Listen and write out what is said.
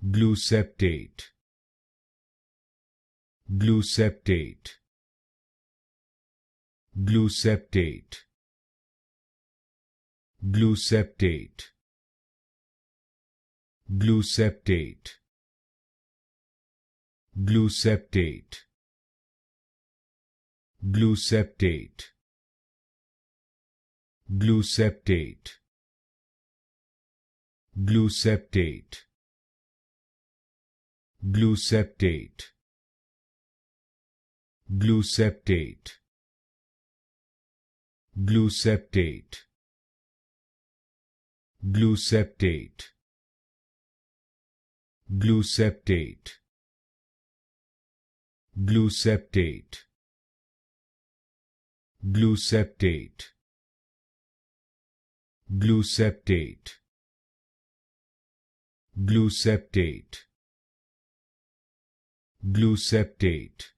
Gluceptate, Gluceptate, Gluceptate, Gluceptate, Gluceptate, Gluceptate, Gluceptate, Gluceptate, Gluceptate, Gluceptate, Gluceptate, Gluceptate, Gluceptate, Gluceptate, Gluceptate, Gluceptate, Gluceptate, Gluceptate, Gluceptate,